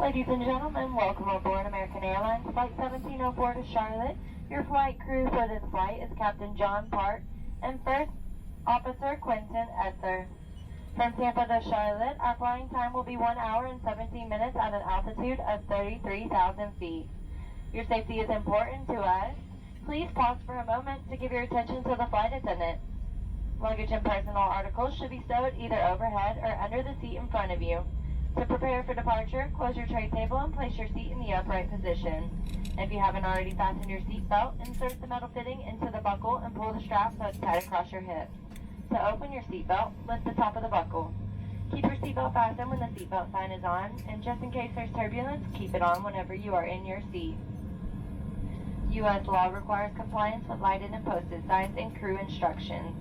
Ladies and gentlemen, welcome aboard American Airlines Flight 1704 to Charlotte. Your flight crew for this flight is Captain John Park and First Officer Quentin Ether. From Tampa to Charlotte, our flying time will be 1 hour and 17 minutes at an altitude of 33,000 feet. Your safety is important to us. Please pause for a moment to give your attention to the flight attendant. Luggage and personal articles should be stowed either overhead or under the seat in front of you. To prepare for departure, close your tray table and place your seat in the upright position. If you haven't already fastened your seat belt, insert the metal fitting into the buckle and pull the strap so it's tight across your hips. To open your seat belt, lift the top of the buckle. Keep your seat belt fastened when the seat belt sign is on, and just in case there's turbulence, keep it on whenever you are in your seat. U.S. law requires compliance with lighted and posted signs and crew instructions.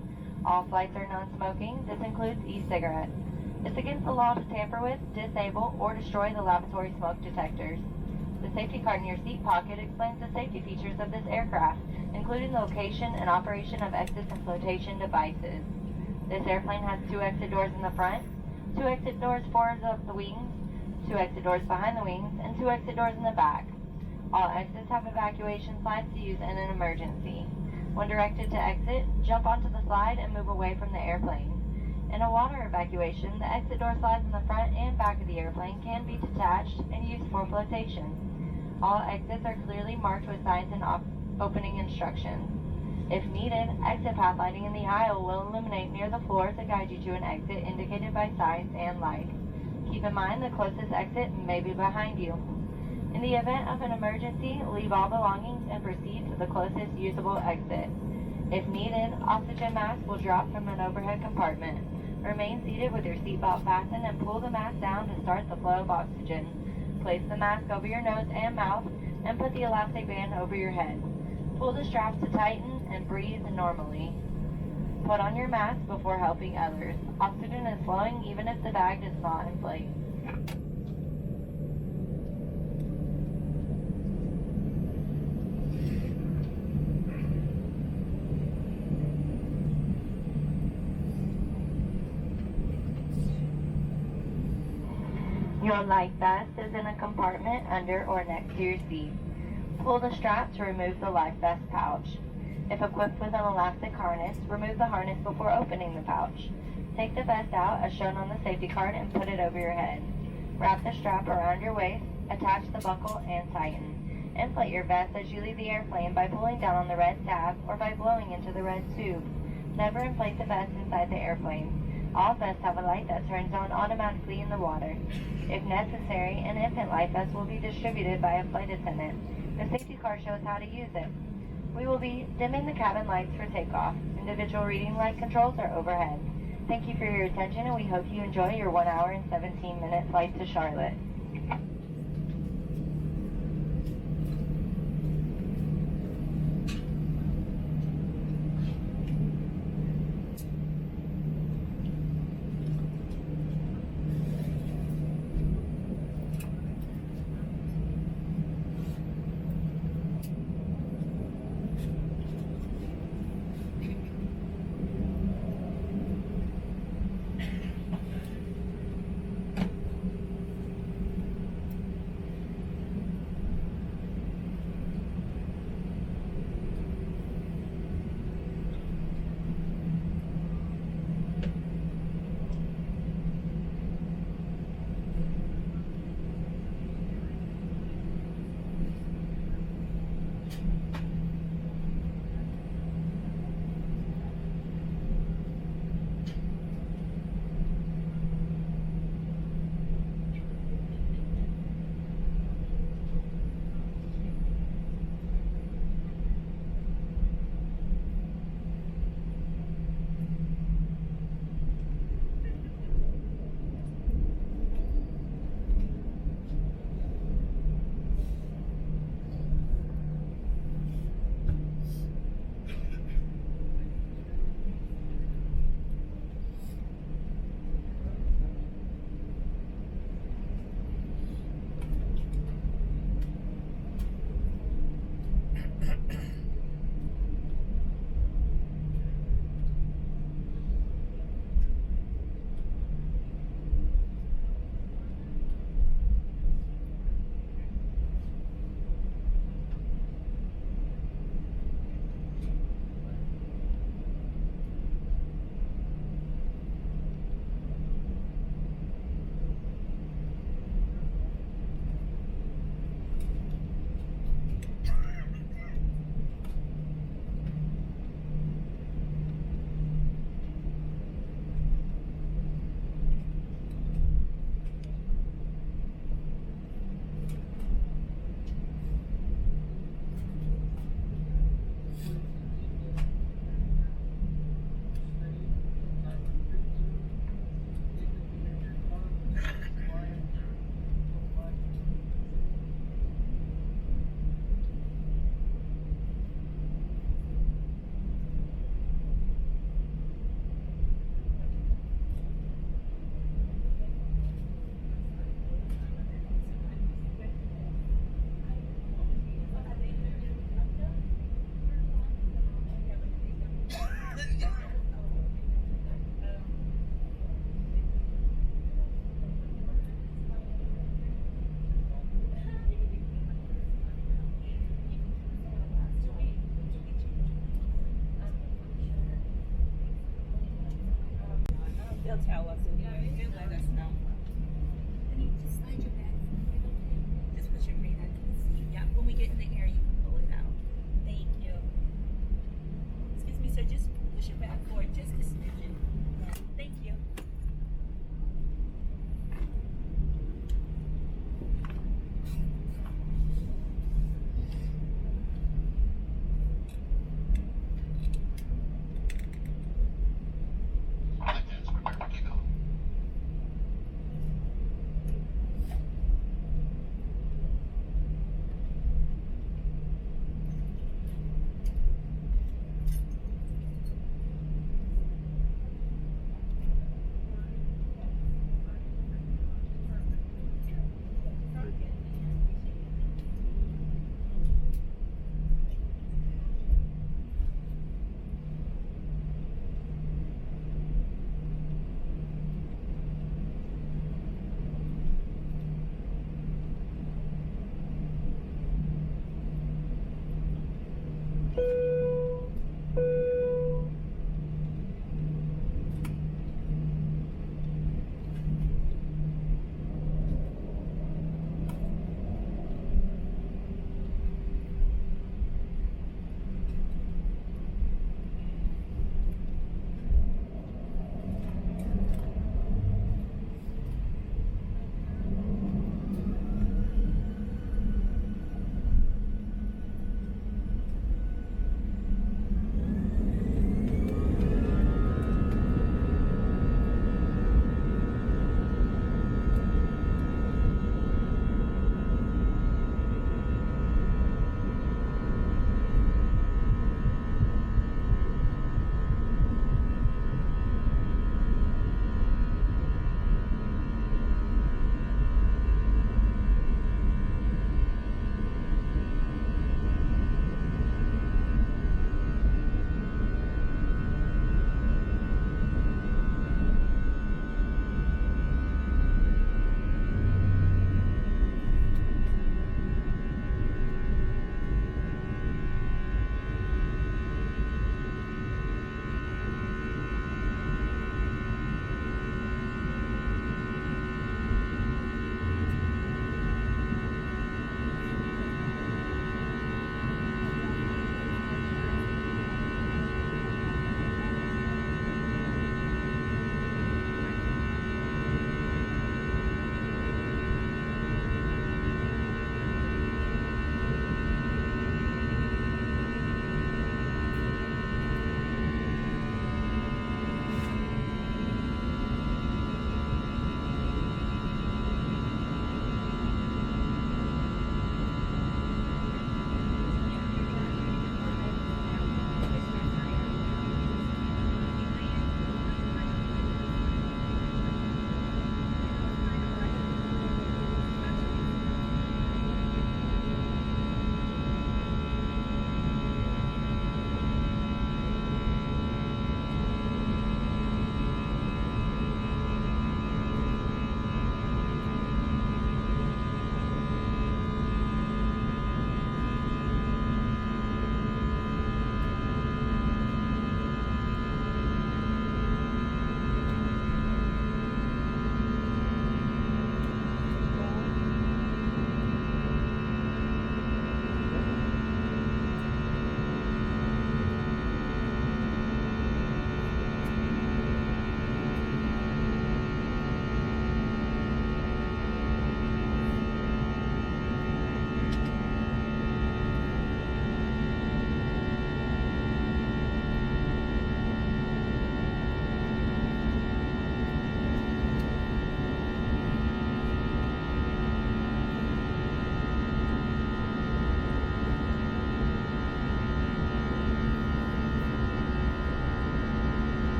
All flights are non-smoking. This includes e-cigarettes. It's against the law to tamper with, disable, or destroy the lavatory smoke detectors. The safety card in your seat pocket explains the safety features of this aircraft, including the location and operation of exit and flotation devices. This airplane has 2 exit doors in the front, 2 exit doors forward of the wings, 2 exit doors behind the wings, and 2 exit doors in the back. All exits have evacuation slides to use in an emergency. When directed to exit, jump onto the slide and move away from the airplane. In a water evacuation, the exit door slides in the front and back of the airplane can be detached and used for flotation. All exits are clearly marked with signs and opening instructions. If needed, exit path lighting in the aisle will illuminate near the floor to guide you to an exit indicated by signs and lights. Keep in mind the closest exit may be behind you. In the event of an emergency, leave all belongings and proceed to the closest usable exit. If needed, oxygen mask will drop from an overhead compartment. Remain seated with your seatbelt fastened and pull the mask down to start the flow of oxygen. Place the mask over your nose and mouth and put the elastic band over your head. Pull the straps to tighten and breathe normally. Put on your mask before helping others. Oxygen is flowing even if the bag does not inflate. Your life vest is in a compartment under or next to your seat. Pull the strap to remove the life vest pouch. If equipped with an elastic harness, remove the harness before opening the pouch. Take the vest out as shown on the safety card and put it over your head. Wrap the strap around your waist, attach the buckle, and tighten. Inflate your vest as you leave the airplane by pulling down on the red tab or by blowing into the red tube. Never inflate the vest inside the airplane. All vests have a light that turns on automatically in the water. If necessary, an infant life vest will be distributed by a flight attendant. The safety card shows how to use it. We will be dimming the cabin lights for takeoff. Individual reading light controls are overhead. Thank you for your attention, and we hope you enjoy your 1 hour and 17-minute flight to Charlotte. They'll tell us anyway. They'll let us know. And you just slide your bag. Just put your feet under the seat. Yeah, when we get in the air, you can pull it out. Thank you. Excuse me, sir. Just push your back forward just a smidge.